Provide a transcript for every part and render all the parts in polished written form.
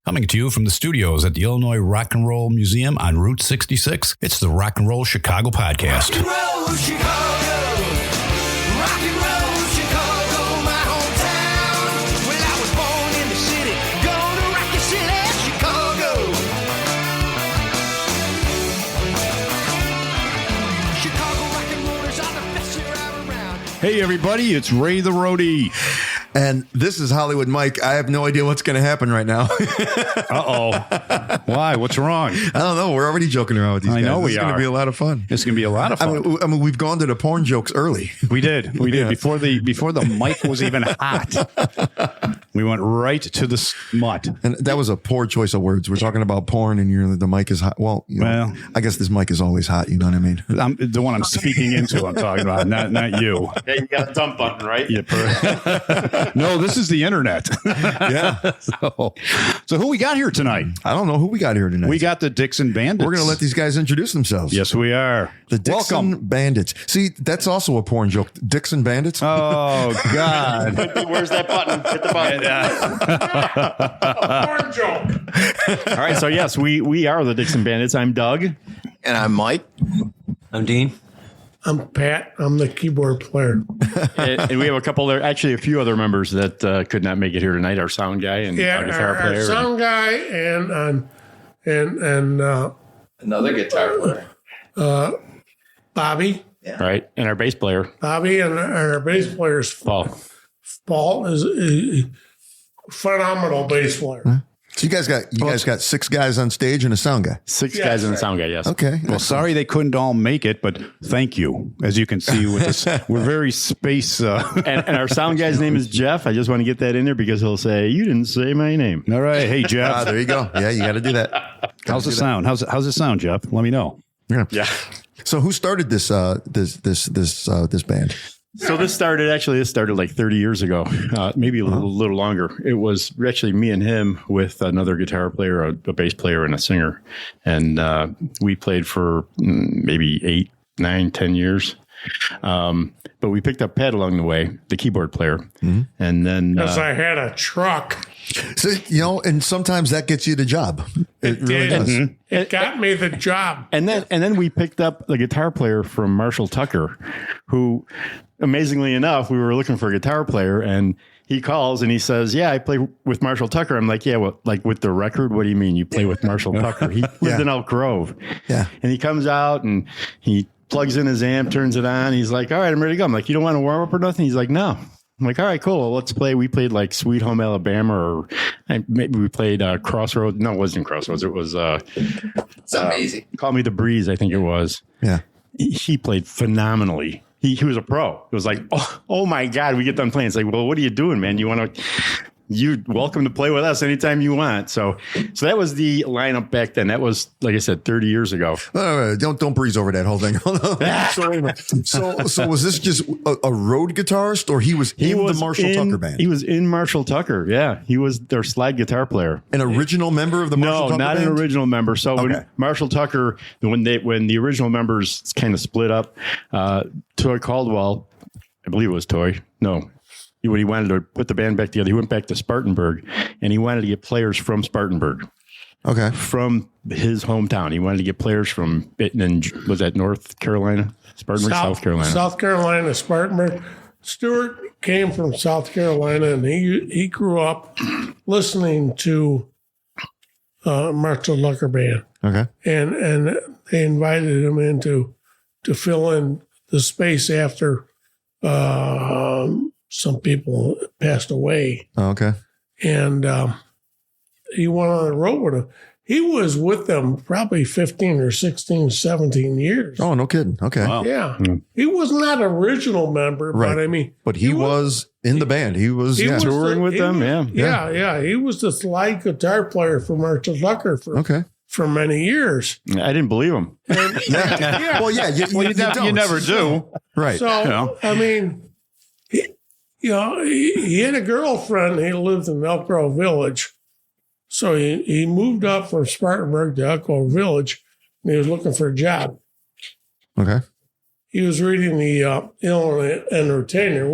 Coming to you from the studios at the Illinois Rock and Roll Museum on Route 66, it's the Rock and Roll Chicago podcast. Rock and roll Chicago, rock and roll Chicago, my hometown. Well, I was born in the city, gonna rock the city, Chicago. Chicago rock and rollers are the best year around. Hey everybody, it's Ray the Roadie. And this is Hollywood Mike. I have no idea what's going to happen right now. Uh-oh. Why? What's wrong? I don't know. We're already joking around with these guys. I know we It's going are. to be a lot of fun. It's going to be a lot of fun. I mean, we've gone to the porn jokes early. We did. Yeah. Before the mic was even hot. We went right to the smut. And that was a poor choice of words. We're talking about porn and the mic is hot. Well, Well. I guess this mic is always hot. You know what I mean? I'm the one I'm speaking into. I'm talking about, not you. Yeah, you got a dump button, right? Yeah, no, this is the internet. Yeah. So who we got here tonight? I don't know who we got here tonight. We got the Dixon Bandits. We're going to let these guys introduce themselves. Yes, we are. The Dixon Welcome. Bandits. See, that's also a porn joke. Dixon Bandits. Oh, God. Where's that button? Hit the button. All right, so yes, we are the Dixon Bandits. I'm Doug. And I'm Mike. I'm Dean. I'm Pat. I'm the keyboard player. And we have a few other members that could not make it here tonight. Our sound guy and our guitar our player. sound guy and Another guitar player. Bobby. Right, and our bass player, Bobby and our bass player's Paul. Paul is a phenomenal bass player. So you guys got 6 guys on stage and a sound guy. Six guys and the sound guy, yes. Okay. Well, sorry they couldn't all make it, but thank you. As you can see, with this, we're very space. And our sound guy's name is Jeff. I just want to get that in there because he'll say, you didn't say my name. All right. Hey, Jeff. There you go. Yeah, you got to do that. How's the sound? How's it sound, Jeff? Let me know. Yeah. So who started this band? So this started like 30 years ago, maybe a little longer. It was actually me and him with another guitar player, a bass player, and a singer. And we played for maybe 8, 9, 10 years. But we picked up Pat along the way, the keyboard player. Mm-hmm. And then... Because I had a truck. So, and sometimes that gets you the job. It really did. does. Mm-hmm. It got me the job. And then we picked up the guitar player from Marshall Tucker, who, amazingly enough, we were looking for a guitar player, and he calls and he says, "Yeah, I play with Marshall Tucker." I'm like, "Yeah, well, like with the record? What do you mean you play with Marshall Tucker?" He lived in Elk Grove. Yeah. And he comes out and he plugs in his amp, turns it on. He's like, "All right, I'm ready to go." I'm like, "You don't want to warm up or nothing?" He's like, "No." I'm like, all right, cool. Well, let's play. We played like Sweet Home Alabama, or maybe we played Crossroads. No, it wasn't Crossroads. It was It's amazing. Call Me the Breeze, I think it was. Yeah. He played phenomenally. He was a pro. It was like, oh my God, we get done playing. It's like, well, what are you doing, man? You're welcome to play with us anytime you want. So that was the lineup back then. That was, like I said, 30 years ago. Don't breeze over that whole thing. So was this just a road guitarist, or he was in the Marshall Tucker band? He was in Marshall Tucker. Yeah, he was their slide guitar player. An original member of the Marshall Tucker band? No, not an original member. So when Marshall Tucker, when the original members kind of split up, Toy Caldwell, I believe it was Toy. No. When he wanted to put the band back together, he went back to Spartanburg, and he wanted to get players from Spartanburg. Okay. From his hometown. He wanted to get players from, was that North Carolina? Spartanburg, South Carolina. South Carolina, Spartanburg. Stuart came from South Carolina, and he grew up listening to Marshall Tucker Band. Okay. And they invited him in to fill in the space after some people passed away. Oh, okay. And he went on the road with them. He was with them probably 15 or 16, 17 years. Oh, no kidding. Okay. Wow. Yeah. He was not an original member, Right. but I mean. But he was in the band. He was touring with them. Yeah. He was the slide guitar player for Marshall Tucker for many years. I didn't believe him. Yeah. Well, yeah. You never do. Right. So, I mean, he had a girlfriend. He lived in Elk Grove Village. So he moved up from Spartanburg to Elk Grove Village, and he was looking for a job. Okay. He was reading the Illinois Entertainer.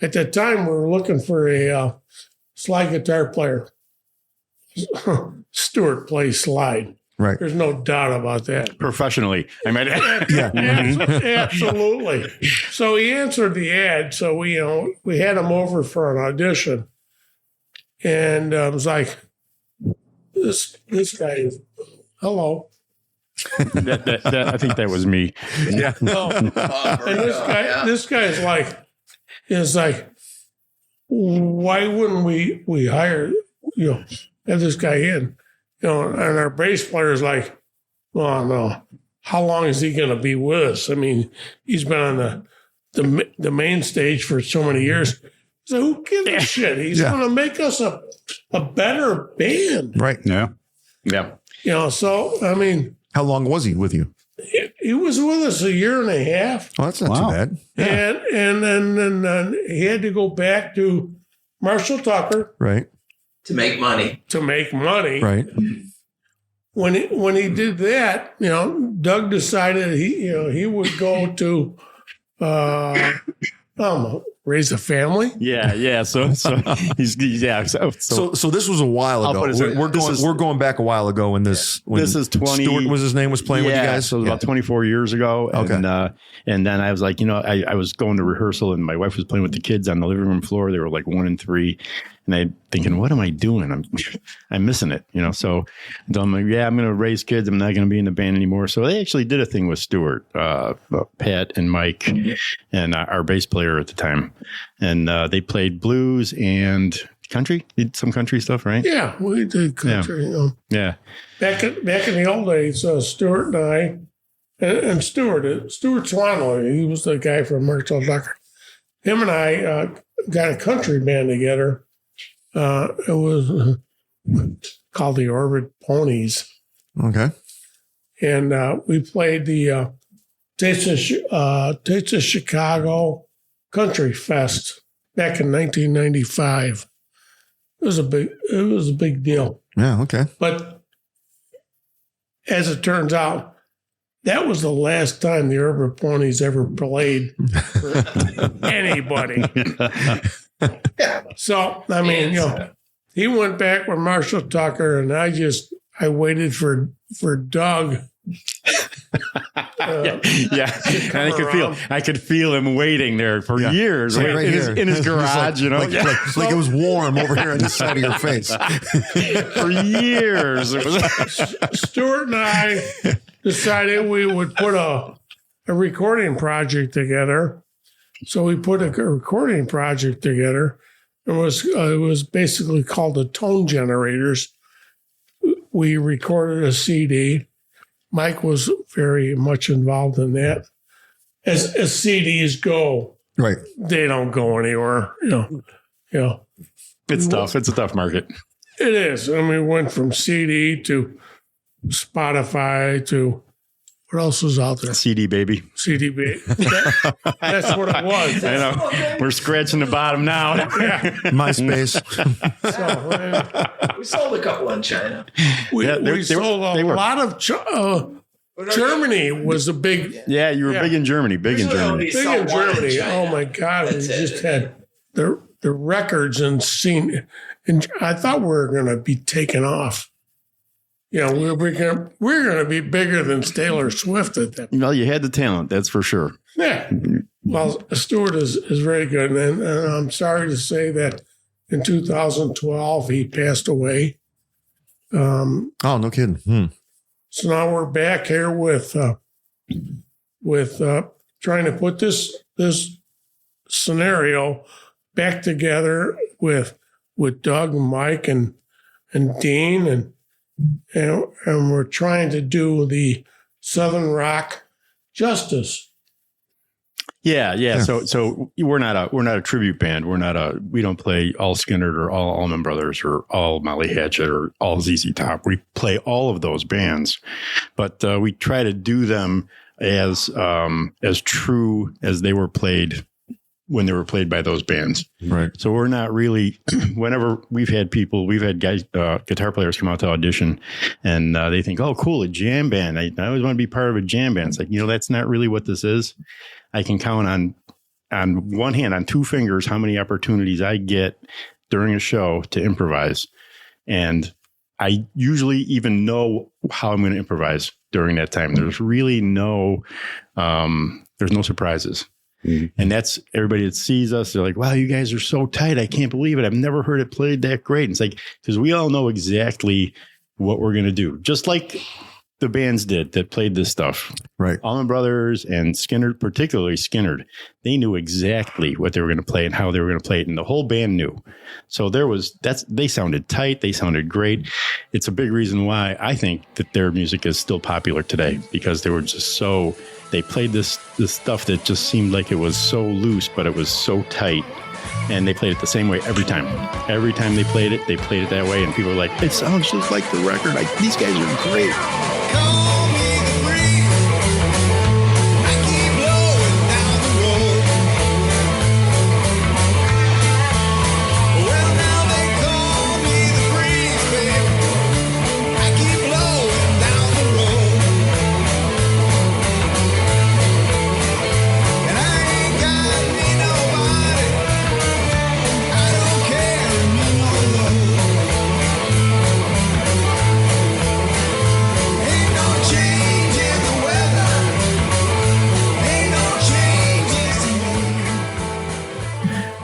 At the time, we were looking for a slide guitar player. Stuart plays slide. Right. There's no doubt about that. Professionally. I mean, Absolutely. So he answered the ad. So we had him over for an audition, and I was like, "This guy is hello." I think that was me. Yeah. No. And this guy is like, why wouldn't we hire have this guy in? And our bass player is like, oh no, how long is he going to be with us? I mean, he's been on the main stage for so many years. So who gives a shit? He's going to make us a better band. Right. Yeah. So, I mean. How long was he with you? He was with us a year and a half. Oh, that's not too bad. Yeah. And then he had to go back to Marshall Tucker. Right. To make money. Right. When he did that, Doug decided he would go to raise a family. Yeah. So he's So this was a while ago. We're going back a while ago when this is 20. Stuart was his name, was playing with you guys. So it was about 24 years ago. Okay. And then I was like, I was going to rehearsal and my wife was playing with the kids on the living room floor. They were like 1 and 3. And I thinking, what am I doing? I'm missing it, So I'm like, I'm going to raise kids. I'm not going to be in the band anymore. So they actually did a thing with Stuart, Pat and Mike, and our bass player at the time. And they played blues and country. Did some country stuff, right? Yeah, we did country. Yeah. Back in the old days, Stuart and I, and Stuart Swanley, he was the guy from Marshall Tucker. Him and I got a country band together. It was called the Orbit Ponies. Okay. And we played the Taste of Chicago Country Fest back in 1995. It was a big deal. Yeah. Okay. But as it turns out, that was the last time the Orbit Ponies ever played for anybody. So, I mean, he went back with Marshall Tucker, and I waited for Doug. And I could feel him waiting there for years, Like right in his garage, like it was warm over here on the side of your face for years. Stuart and I decided we would put a recording project together. So we put a recording project together. It was basically called the Tone Generators. We recorded a CD. Mike was very much involved in that. As CDs go, right? They don't go anywhere. It's tough. It's a tough market. It is. I mean, we went from CD to Spotify to what else was out there? CD baby. CD baby. That's what it was. I know. We're scratching the bottom now. Yeah. MySpace. We sold a couple in China. We sold a lot of. Germany was a big. Yeah, you were big in Germany. Big in Germany. Oh my God! We just had the records and seen, and I thought we were going to be taken off. We're going to be bigger than Taylor Swift at that. Well, you had the talent, that's for sure. Yeah. Well, Stuart is very good, and I'm sorry to say that in 2012 he passed away. Oh, no kidding. So now we're back here with trying to put this scenario back together with Doug and Mike and Dean and we're trying to do the Southern rock justice. Yeah. So we're not a tribute band. We don't play all Skynyrd or all Allman Brothers or all Molly Hatchet or all ZZ Top. We play all of those bands, but we try to do them as true as they were played when they were played by those bands. Right. So we're not really, whenever we've had guys, guitar players come out to audition and they think, oh, cool, a jam band. I always want to be part of a jam band. It's like, that's not really what this is. I can count on one hand, on 2 fingers, how many opportunities I get during a show to improvise. And I usually even know how I'm going to improvise during that time. There's really there's no surprises. Mm-hmm. And that's everybody that sees us. They're like, wow, you guys are so tight. I can't believe it. I've never heard it played that great. And it's like, because we all know exactly what we're going to do. Just like the bands did that played this stuff. Right. Allman Brothers and Skynyrd, particularly Skynyrd, they knew exactly what they were going to play and how they were going to play it. And the whole band knew. So they sounded tight. They sounded great. It's a big reason why I think that their music is still popular today, because they were just they played this stuff that just seemed like it was so loose, but it was so tight. And they played it the same way every time. Every time they played it that way. And people were like, it sounds just like the record. Like, these guys are great. Call me the breeze. I keep blowing down the road. Well, now they call me the breeze, babe. I keep blowing down the road. And I ain't got me nobody. I don't care me no more. Ain't no change in the weather. Ain't no changes in me.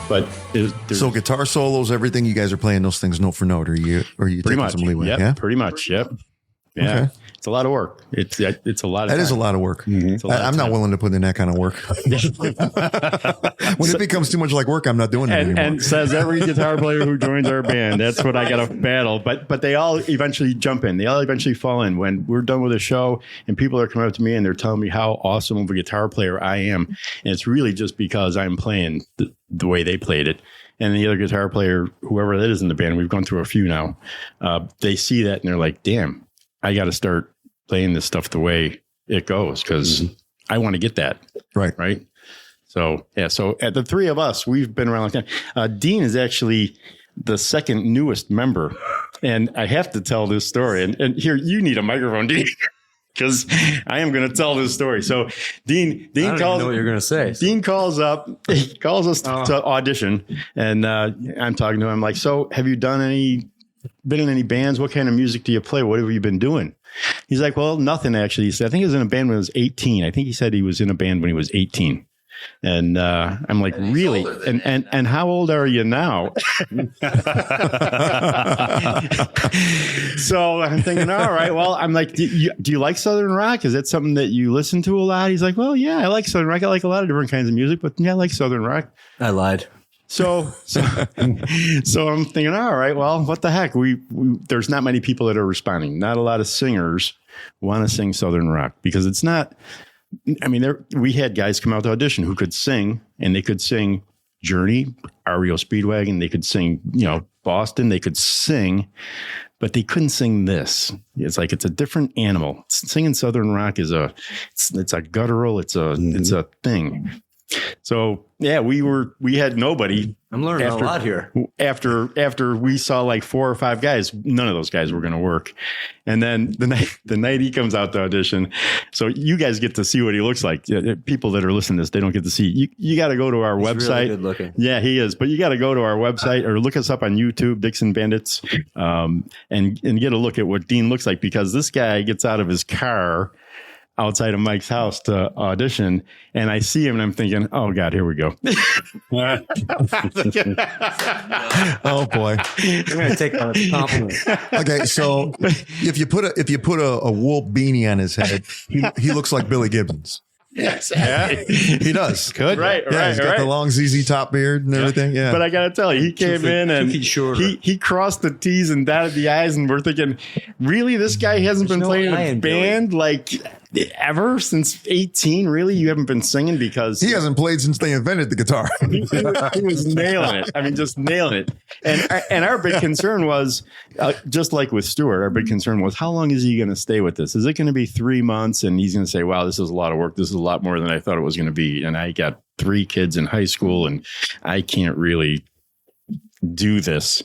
But So guitar solos, everything you guys are playing those things note for note, or you pretty taking much. some leeway? Yep, Yeah, pretty much. Yep. Yeah. Okay. It's a lot of work. It's a lot of that time. is a lot of work. It's a lot of I'm not time. willing to put in that kind of work. When it becomes too much like work, I'm not doing it anymore. And says every guitar player who joins our band. That's what I got to battle. But they all eventually jump in. They all eventually fall in. When we're done with the show and people are coming up to me and they're telling me how awesome of a guitar player I am. And it's really just because I'm playing the way they played it. And the other guitar player, whoever that is in the band, we've gone through a few now, they see that and they're like, damn, I got to start playing this stuff the way it goes, because I want to get that. Right. So, yeah. So at the three of us, we've been around a long time. Dean is actually the second newest member. And I have to tell this story. And here, you need a microphone, Dean, because I am going to tell this story. So Dean calls. Know what you're going to say. Dean calls up. He calls us to audition, and I'm talking to him like, "So, have you been in any bands? What kind of music do you play? What have you been doing?" He's like, "Well, nothing actually." He said, "I think he was in a band when he was 18. I think he said he was in a band when he was 18." And I'm like, really? And how old are you now? So I'm thinking, all right, well, I'm like, do you like Southern rock? Is that something that you listen to a lot? He's like, well, yeah, I like Southern rock. I like a lot of different kinds of music, but yeah, I like Southern rock. I lied. So I'm thinking, all right, well, what the heck? There's not many people that are responding. Not a lot of singers want to sing Southern rock, because it's not. I mean, we had guys come out to audition who could sing, and they could sing Journey, REO Speedwagon. They could sing, Boston. They could sing, but they couldn't sing this. It's like, it's a different animal. Singing Southern rock it's a guttural. It's a thing. So yeah, we had nobody. I'm learning a lot here. After we saw like 4 or 5 guys, none of those guys were going to work. And then the night he comes out to audition, so you guys get to see what he looks like. People that are listening to this, they don't get to see. You got to go to our website. Really good looking. Yeah, he is. But you got to go to our website or look us up on YouTube, Dixon Bandits, and get a look at what Dean looks like, because this guy gets out of his car outside of Mike's house to audition, and I see him and I'm thinking, oh God, here we go. Oh boy. I'm going to take that as a compliment. Okay, so if you put a wool beanie on his head, he looks like Billy Gibbons. Yes, He does. Good. Right. He's got the long ZZ Top beard and everything. Yeah. But I got to tell you, he came in and 2 feet shorter. he crossed the T's and dotted the I's, and we're thinking, really, this guy hasn't been playing in a band like ever since 18? Really? You haven't been singing? Because he hasn't played since they invented the guitar. he was nailing it. I mean, just nailing it. And our big concern was, just like with Stuart, our big concern was, how long is he going to stay with this? Is it going to be 3 months? And he's going to say, wow, this is a lot of work. This is a lot more than I thought it was going to be. And I got 3 kids in high school, and I can't really do this.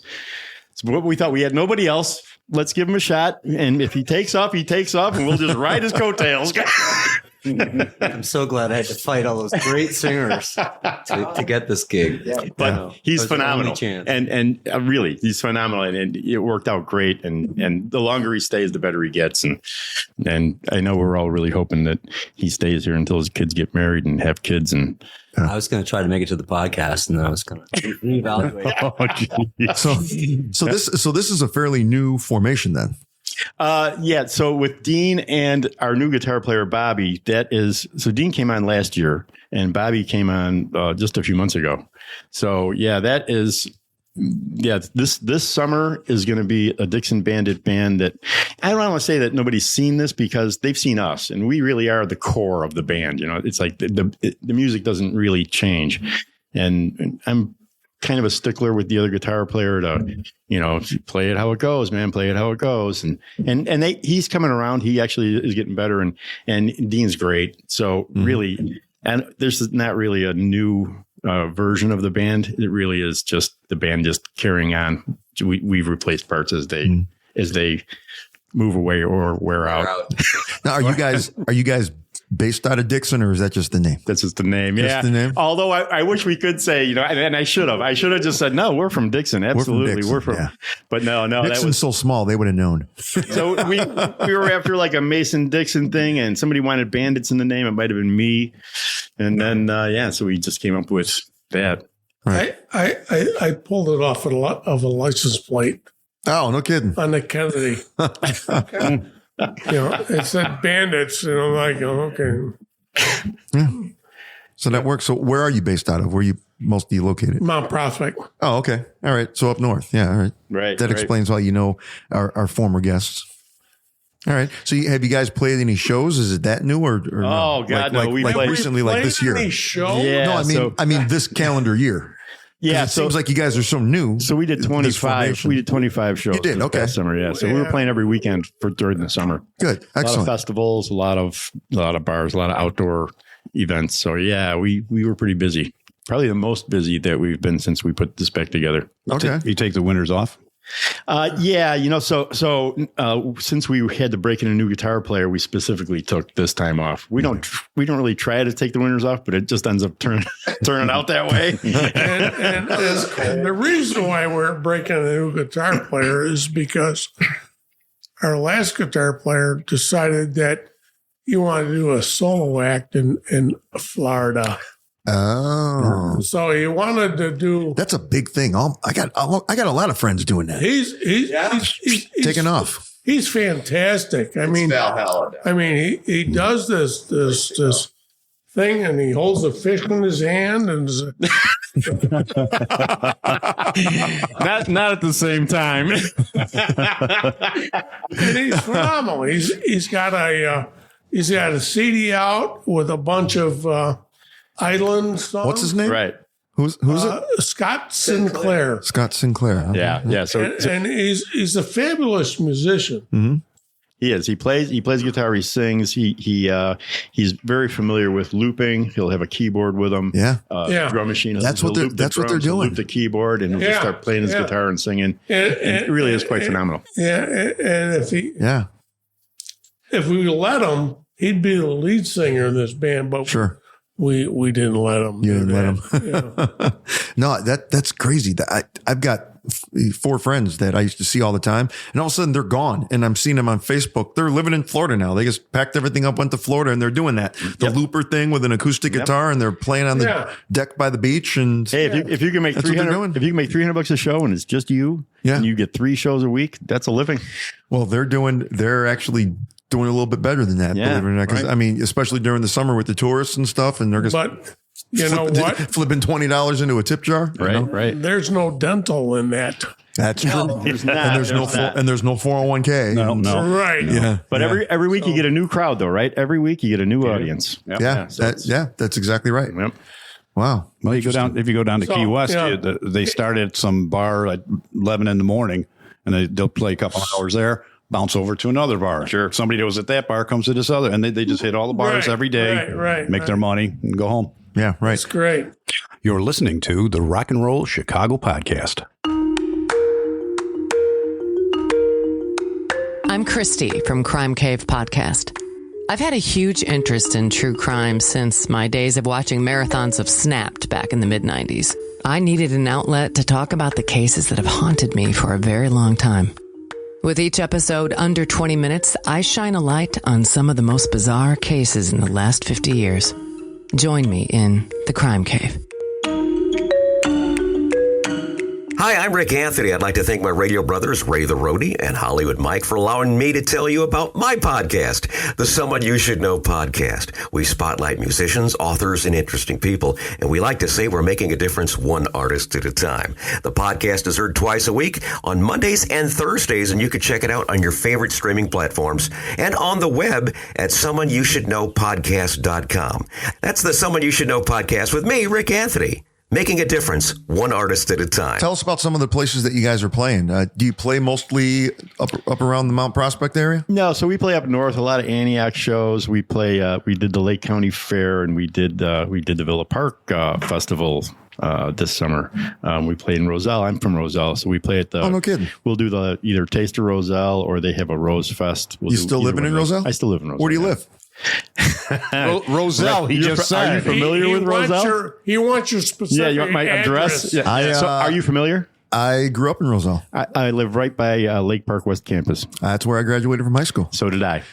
So what we thought, we had nobody else. Let's give him a shot. And if he takes off, and we'll just ride his coattails. I'm so glad I had to fight all those great singers to get this gig. But he's phenomenal, and really, he's phenomenal, and it worked out great. And the longer he stays, the better he gets. And I know we're all really hoping that he stays here until his kids get married and have kids. And I was going to try to make it to the podcast, and then I was going to reevaluate. So this is a fairly new formation then. Yeah. So with Dean and our new guitar player, Bobby, Dean came on last year and Bobby came on just a few months ago. So yeah, this summer is going to be a Dixon Bandit band that I don't want to say that nobody's seen this because they've seen us and we really are the core of the band. You know, it's like the music doesn't really change. And I'm kind of a stickler with the other guitar player to, play it how it goes, man, play it how it goes. And he's coming around. He actually is getting better and Dean's great. So really, and there's not really a new version of the band. It really is just the band just carrying on. We've replaced parts as they move away or wear out. Now, are you guys based out of Dixon, or is that just the name? That's just the name. Just the name? Although I wish we could say, and I should have just said, no, we're from Dixon. Absolutely. We're from, but no, Dixon's so small. They would have known. So we were after like a Mason Dixon thing and somebody wanted Bandits in the name. It might've been me. And then, so we just came up with that. Right. I pulled it off of a license plate. Oh, no kidding. On the Kennedy. It said Bandits, and I'm like, okay. Yeah. So that works. So where are you based out of? Where are you mostly located? Mount Prospect. Oh, okay. All right. So up north. Yeah. All right. Right. That explains why our former guests. All right. So have you guys played any shows? Is it that new or oh no? God, no. We recently, like this year. Any show? Yeah. No, I mean this calendar year. Yeah, it seems like you guys are so new. So we did 25. We did 25 shows. You did, okay. Last summer, yeah. So we were playing every weekend during the summer. Good, excellent. A lot of festivals, a lot of bars, a lot of outdoor events. So yeah, we were pretty busy. Probably the most busy that we've been since we put this back together. Okay, you take the winters off. So since we had to break in a new guitar player, we specifically took this time off. We don't really try to take the winters off, but it just ends up turning out that way. and the reason why we're breaking a new guitar player is because our last guitar player decided that he wanted to do a solo act in Florida. Oh, so he wanted to do. That's a big thing. I got a lot of friends doing that. He's taking off. He's fantastic. I mean, he does this thing, and he holds a fish in his hand, and not at the same time. And he's phenomenal. He's got a CD out with a bunch of. Island songs. What's his name? Right. Who's it? Scott Sinclair. Scott Sinclair. Okay. Yeah. So and he's a fabulous musician. Mm-hmm. He is. He plays guitar. He sings. He's very familiar with looping. He'll have a keyboard with him. Yeah. Drum machine. That's what they're doing. Loop the keyboard and he'll just start playing his guitar and singing. And it really is quite phenomenal. Yeah. And if we let him, he'd be the lead singer in this band. But sure. We didn't let him. You didn't let him. No, that's crazy. I've got 4 friends that I used to see all the time, and all of a sudden they're gone. And I'm seeing them on Facebook. They're living in Florida now. They just packed everything up, went to Florida, and they're doing that. The looper thing with an acoustic guitar, and they're playing on the deck by the beach. And hey, if you can make $300 a show, and it's just you, and you get 3 shows a week, that's a living. Well, they're actually doing a little bit better than that, believe it or not. Because I mean, especially during the summer with the tourists and stuff, and they're just flipping $20 into a tip jar. Right. There's no dental in that. That's true. There's not. And there's no 401k. No. Right. Yeah. But every week you get a new crowd, though, right? Every week you get a new audience. That's exactly right. Yep. Wow. Well, if you go down to Key West, they start at some bar at 11 in the morning, and they'll play a couple hours there. Bounce over to another bar. Sure. Somebody that was at that bar comes to this other, and they just hit all the bars every day, make their money, and go home. Yeah, right. That's great. You're listening to the Rock and Roll Chicago Podcast. I'm Christy from Crime Cave Podcast. I've had a huge interest in true crime since my days of watching marathons of Snapped back in the mid-90s. I needed an outlet to talk about the cases that have haunted me for a very long time. With each episode under 20 minutes, I shine a light on some of the most bizarre cases in the last 50 years. Join me in The Crime Cave. Hi, I'm Rick Anthony. I'd like to thank my radio brothers, Ray the Roadie and Hollywood Mike, for allowing me to tell you about my podcast, the Someone You Should Know podcast. We spotlight musicians, authors, and interesting people, and we like to say we're making a difference one artist at a time. The podcast is heard twice a week on Mondays and Thursdays, and you can check it out on your favorite streaming platforms and on the web at someoneyoushouldknowpodcast.com. That's the Someone You Should Know podcast with me, Rick Anthony. Making a difference, one artist at a time. Tell us about some of the places that you guys are playing. Do you play mostly up around the Mount Prospect area? No, so we play up north. A lot of Antioch shows. We play. We did the Lake County Fair, and we did the Villa Park Festival this summer. We played in Roselle. I'm from Roselle, so we play at the. Oh, no kidding. We'll do the either Taste of Roselle or they have a Rose Fest. You still living in Roselle? I still live in Roselle. Where do you live? Roselle. He just said. Are you familiar with Roselle? He wants your specific Yeah, you want my address? Yeah. So are you familiar? I grew up in Roselle. I live right by Lake Park West Campus. That's where I graduated from high school. So did I.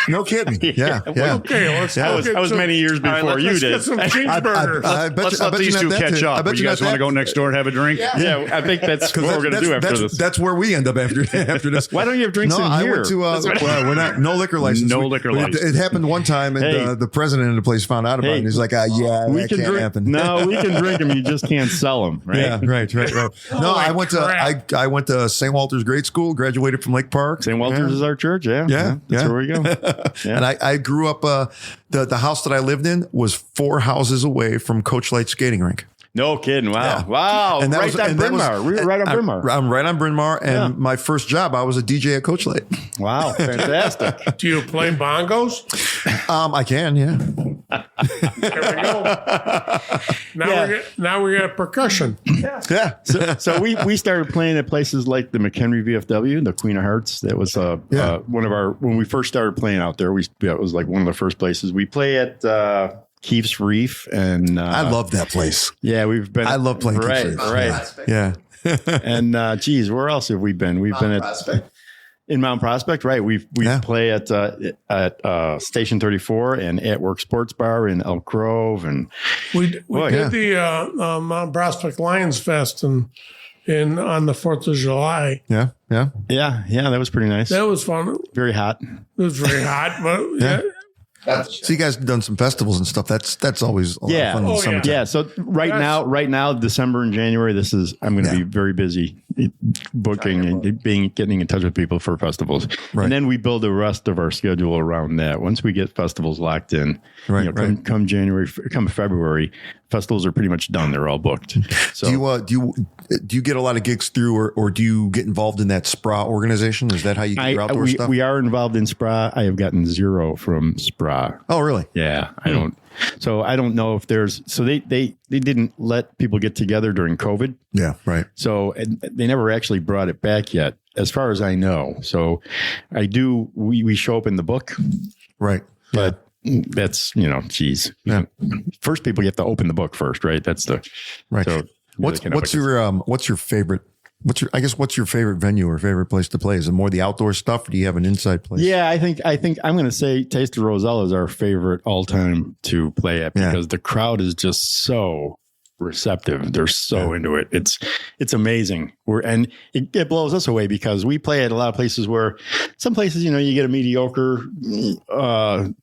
No kidding. Yeah. Okay, let's I was many years before you did. Get some cheeseburgers. Let's let these two catch up. You guys want to go next door and have a drink? Yeah, I think that's what we're going to do after this. That's where we end up after this. Why don't you have drinks in here? I went to, we're not, no liquor license. No liquor license. It happened one time, and the president of the place found out about it, and he's like, that can't happen. No, we can drink them. You just can't sell them, right? Yeah, right. No, I went to St. Walter's Grade School, graduated from Lake Park. St. Walter's is our church, That's where we go. And I grew up, the house that I lived in was 4 houses away from Coach Light's skating rink. No kidding. Wow. Yeah. Wow. And right on Bryn Mawr. We were right on Bryn Mawr. I'm right on Bryn Mawr. And my first job, I was a DJ at Coach Light. Wow. Fantastic. Do you play bongos? I can, yeah. There we go. Now we got percussion. Yeah. So we started playing at places like the McHenry VFW, the Queen of Hearts. That was one of our, when we first started playing out there, it was like one of the first places. We play at Keefe's Reef, and I love that place. Yeah, we've been. I love playing Keefe's Reef. Right. Yeah. And where else have we been? We've been in Mount Prospect, right? We play at Station 34 and At Work Sports Bar in Elk Grove, and we did the Mount Prospect Lions Fest on the 4th of July. Yeah. That was pretty nice. That was fun. Very hot. It was very hot, but yeah. So you guys have done some festivals and stuff. That's always a lot of fun in the summertime. Yeah. So right now, December and January, I'm going to be very busy booking and getting in touch with people for festivals. Right. And then we build the rest of our schedule around that. Once we get festivals locked in, come January, come February, festivals are pretty much done. They're all booked. So do you get a lot of gigs through, or do you get involved in that SPRA organization? Is that how you get your outdoor stuff? We are involved in SPRA. I have gotten 0 from SPRA. Oh, really? Yeah, I don't. So I don't know if there's. So they didn't let people get together during COVID. Yeah, right. So they never actually brought it back yet, as far as I know. So we show up in the book, right? But that's geez. Yeah. First, people have to open the book first, right? That's the right. So what's your favorite? What's your favorite venue or favorite place to play? Is it more the outdoor stuff, or do you have an inside place? Yeah, I think I'm going to say Taste of Roselle is our favorite all time to play at, because the crowd is just so receptive. They're so into it. It's amazing. And it blows us away, because we play at a lot of places where some places, you get a mediocre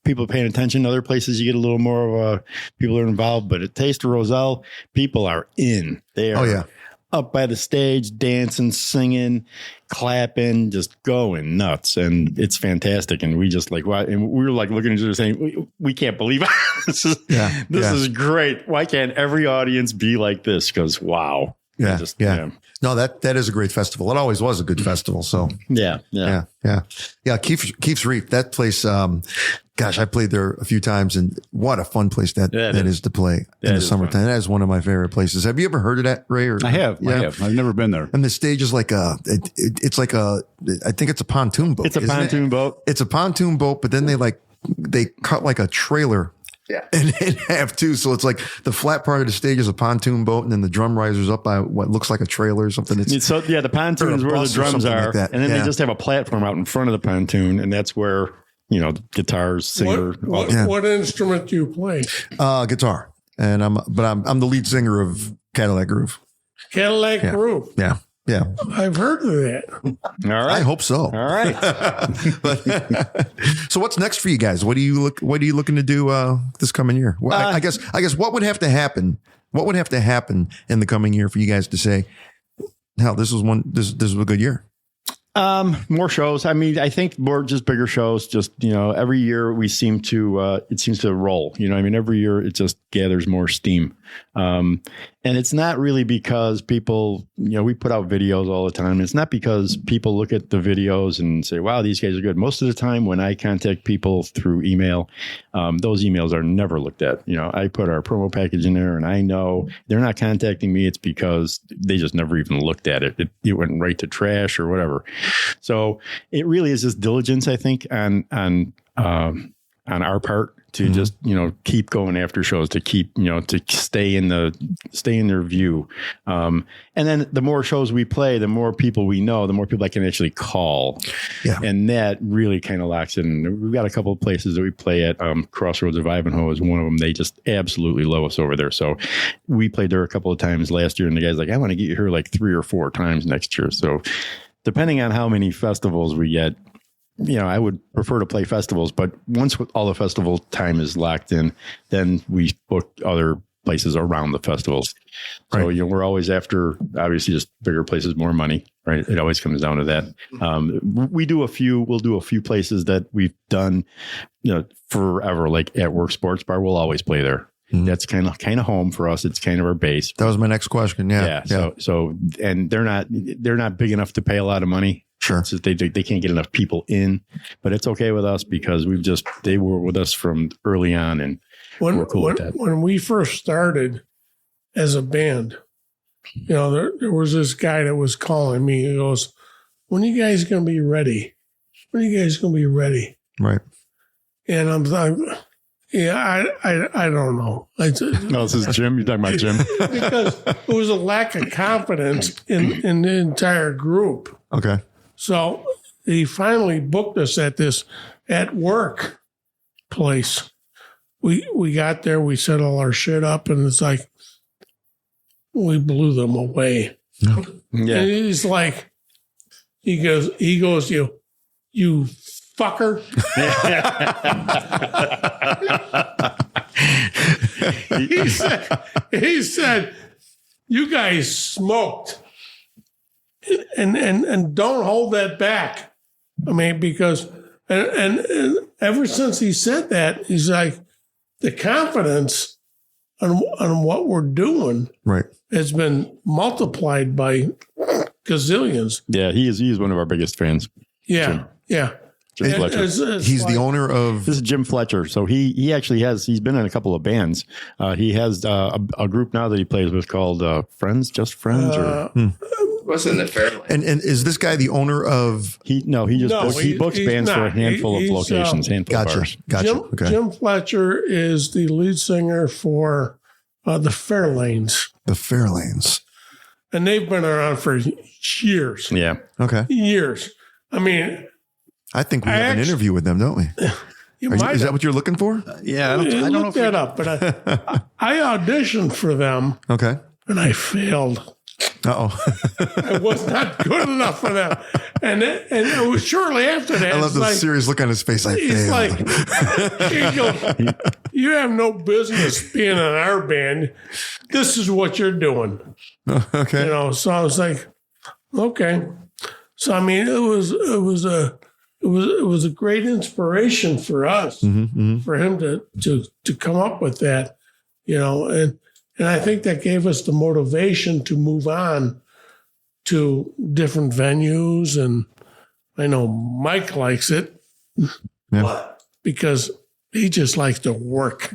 people paying attention. Other places you get a little more of people are involved. But at Taste of Roselle, people are in. They are up by the stage, dancing, singing, clapping, just going nuts. And it's fantastic. And we just and we were looking at each other saying, we can't believe it. This is great. Why can't every audience be like this? Because wow. Yeah. No, that is a great festival. It always was a good festival. So yeah. Keefe's Reef, that place. I played there a few times, and what a fun place that is to play in the summertime. That is one of my favorite places. Have you ever heard of that, Ray? I have. I've never been there. And the stage is like I think it's a pontoon boat. It's a pontoon boat. It's a pontoon boat, but then they they cut like a trailer. Yeah. In half too. So it's like the flat part of the stage is a pontoon boat, and then the drum riser's up by what looks like a trailer or something. So yeah, the pontoon is where the drums are, like that. and then they just have a platform out in front of the pontoon, and that's where guitars, singer. What instrument do you play? Guitar, and I'm the lead singer of Cadillac Groove. Cadillac Groove. Yeah. Yeah. I've heard of that. All right. I hope so. All right. So what's next for you guys? What are you looking to do this coming year? Well, I guess what would have to happen? What would have to happen in the coming year for you guys to say, hell, this was a good year? More shows. I mean, I think more just bigger shows. Just, every year we seem to, it seems to roll, every year it just gathers more steam. And it's not really because people, we put out videos all the time. It's not because people look at the videos and say, wow, these guys are good. Most of the time when I contact people through email, those emails are never looked at. I put our promo package in there and I know they're not contacting me. It's because they just never even looked at it. It went right to trash or whatever. So it really is just diligence, I think, on our part to just, keep going after shows, to keep, to stay in their view. And then the more shows we play, the more people we know, the more people I can actually call. Yeah. And that really kind of locks in. We've got a couple of places that we play at. Crossroads of Ivanhoe is one of them. They just absolutely love us over there. So we played there a couple of times last year, and the guy's like, I want to get you here like 3 or 4 times next year. So depending on how many festivals we get, I would prefer to play festivals, but once all the festival time is locked in, then we book other places around the festivals. So, we're always after, obviously, just bigger places, more money, right? It always comes down to that. We'll do a few places that we've done, forever, like at Work Sports Bar. We'll always play there. That's kind of home for us. It's kind of our base. That was my next question. Yeah. So, and they're not big enough to pay a lot of money. Sure. So they can't get enough people in, but it's okay with us because they were with us from early on, and we're cool with that. When we first started as a band, there was this guy that was calling me. He goes, "When are you guys going to be ready? When are you guys going to be ready?" Right. And I'm like, yeah, I don't know. No, this is Jim. You're talking about Jim. Because it was a lack of confidence in the entire group. Okay. So he finally booked us at work place. We got there, we set all our shit up, and it's like we blew them away. Yeah. And he's like, he goes, you fucker. he said, you guys smoked. And don't hold that back. I mean, because and ever since he said that, he's like, the confidence on what we're doing has been multiplied by gazillions. Yeah, he is one of our biggest fans. Yeah, Jim. Jim Fletcher. He's the owner of... This is Jim Fletcher. So he actually he's been in a couple of bands. He has a group now that he plays with called Friends, Just Friends, Wasn't it Fairlane? And is this guy the owner of... He books bands for a handful of locations, handful of bars. Gotcha. Jim Fletcher is the lead singer for the Fairlanes. The Fairlanes. And they've been around for years. Yeah. Okay. Years. I mean... I think we have an interview with them, don't we? Is that what you're looking for? Yeah. I don't know if that up, but I auditioned for them. Okay. And I failed. I was not good enough for them. And it was shortly after that. I love the serious look on his face. He's like, you have no business being in our band. This is what you're doing. Okay. So I was like, okay. So, I mean, it was a great inspiration for us, for him to come up with that, and I think that gave us the motivation to move on to different venues. And I know Mike likes it because he just likes to work.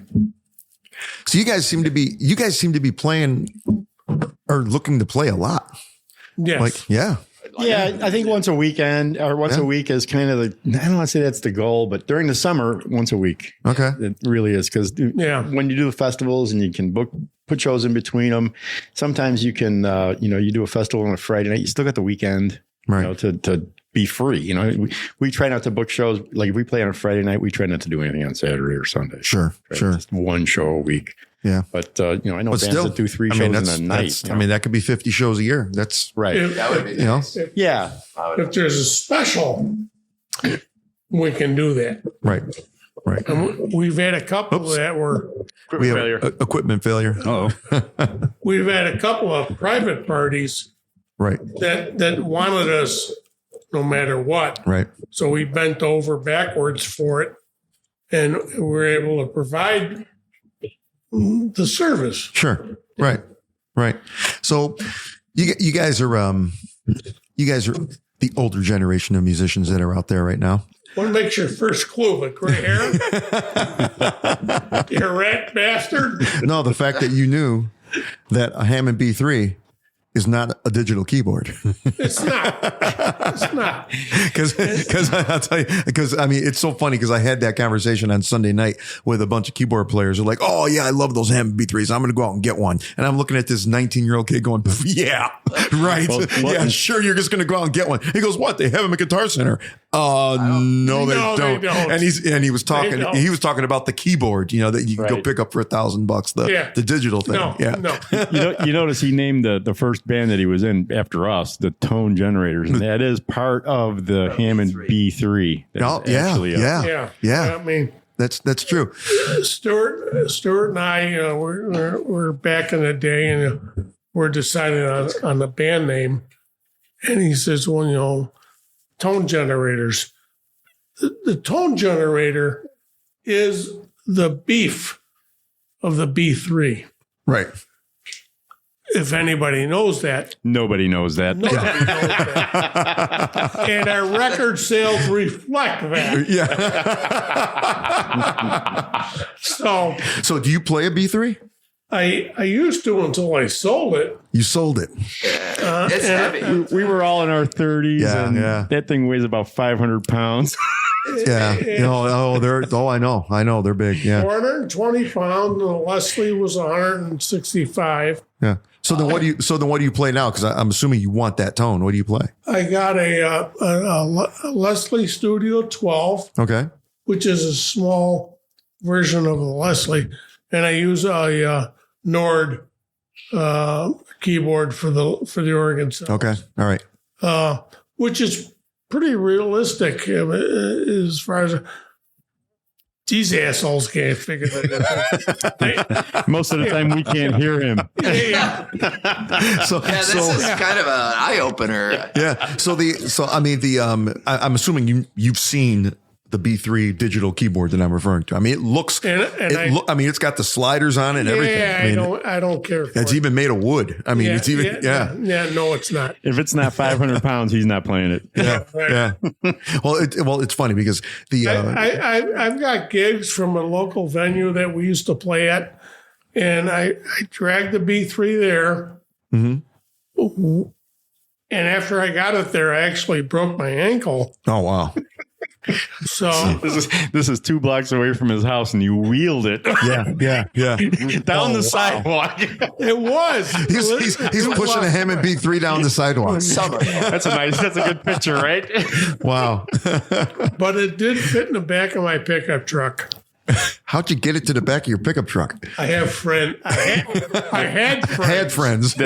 So you guys seem to be playing or looking to play a lot. Yes. Yeah. Yeah, I think once a weekend or once a week is kind of the, I don't want to say that's the goal, but during the summer, once a week. Okay. It really is because when you do the festivals and you can put shows in between them, sometimes you can, you do a festival on a Friday night, you still got the weekend, to be free. We try not to book shows. Like if we play on a Friday night, we try not to do anything on Saturday or Sunday. Sure. Just one show a week. Yeah. But, I know bands that do 3 shows in a night. That could be 50 shows a year. That's right. That would be nice. If there's a special, we can do that. Right. And we've had a couple that were equipment failure. Oh, we've had a couple of private parties right. that wanted us no matter what. Right. So we bent over backwards for it, and we were able to provide the service. Sure. Right. So you guys are the older generation of musicians that are out there right now. What makes your first clue? But gray hair? You rat bastard. No, the fact that you knew that a Hammond B3 is not a digital keyboard. It's not. Because I'll tell you, it's so funny because I had that conversation on Sunday night with a bunch of keyboard players who are like, oh yeah, I love those Hammond B3s. I'm going to go out and get one. And I'm looking at this 19-year-old kid going, yeah, right. Yeah, sure. You're just going to go out and get one. He goes, what? They have them at Guitar Center. No, they don't. And he was talking about the keyboard, that you can go pick up for $1,000, the digital thing. No. You notice he named the first band that he was in after us, the Tone Generators, and that is part of the Hammond B3. Yeah. I mean, that's true. Stuart and I, we're back in the day, and we're deciding on the band name, and he says, well, Tone Generators. The Tone Generator is the beef of the B3. Right. If anybody knows that. Nobody knows that. And our record sales reflect that. Yeah. So do you play a B3? I used to until I sold it. You sold it. It's heavy. We were all in our 30s, and that thing weighs about 500 pounds. Yeah. I know. They're big. Yeah. 420 pounds. Leslie was 165. Yeah. So then what do you play now? Because I'm assuming you want that tone. What do you play? I got a Leslie Studio 12. Okay. Which is a small version of the Leslie. And I use a Nord keyboard for the organ sounds. Okay. All right. Which is pretty realistic as far as these assholes can't figure that out. Most of the time we can't hear him. This is kind of an eye opener. Yeah. I'm assuming you've seen the B3 digital keyboard that I'm referring to. I mean, it looks. It's got the sliders on it and everything. I don't care. It's even made of wood. I mean, it's even. No, it's not. If it's not 500 pounds, he's not playing it. Yeah. Well, it's funny because I've got gigs from a local venue that we used to play at, and I dragged the B3 there. Mm-hmm. And after I got it there, I actually broke my ankle. Oh wow. So this is 2 blocks away from his house, and you wheeled it. Yeah. Down the sidewalk. It was. He's pushing a Hammond B3 down the sidewalk. That's a good picture, right? Wow. But it did fit in the back of my pickup truck. How'd you get it to the back of your pickup truck? I have friends. I had friends.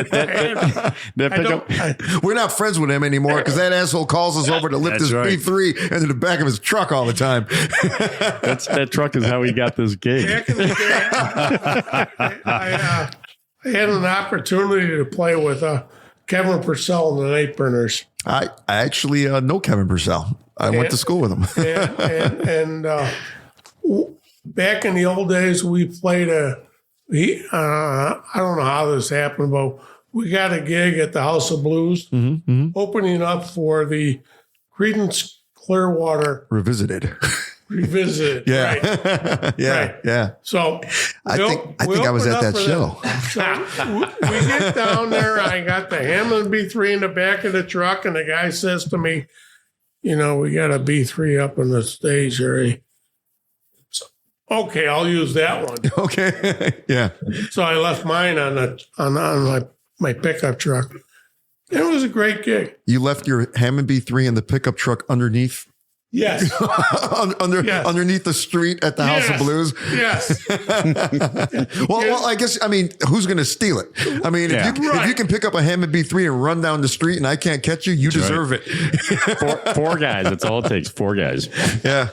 We're not friends with him anymore because that asshole calls us over to lift his B3 into the back of his truck all the time. That truck is how he got this gig. Back in the day, I had an opportunity to play with Kevin Purcell and the Nightburners. I actually know Kevin Purcell. I went to school with him. and back in the old days, we played I don't know how this happened, but we got a gig at the House of Blues, opening up for the Creedence Clearwater Revisited. revisited. Yeah. Right. Yeah. Right. Yeah. So I think I was at that show. So we get down there. I got the Hammond B3 in the back of the truck, and the guy says to me, "You know, we got a B3 up on the stage here." So, okay, I'll use that one. Okay. Yeah. So I left mine on my pickup truck. It was a great gig. You left your Hammond B3 in the pickup truck underneath. Yes. Underneath the street at the House of Blues. Yes. well, I guess, who's going to steal it? If you can pick up a Hammond B3 and run down the street and I can't catch you, you deserve it. Four guys. That's all it takes. 4 guys. Yeah.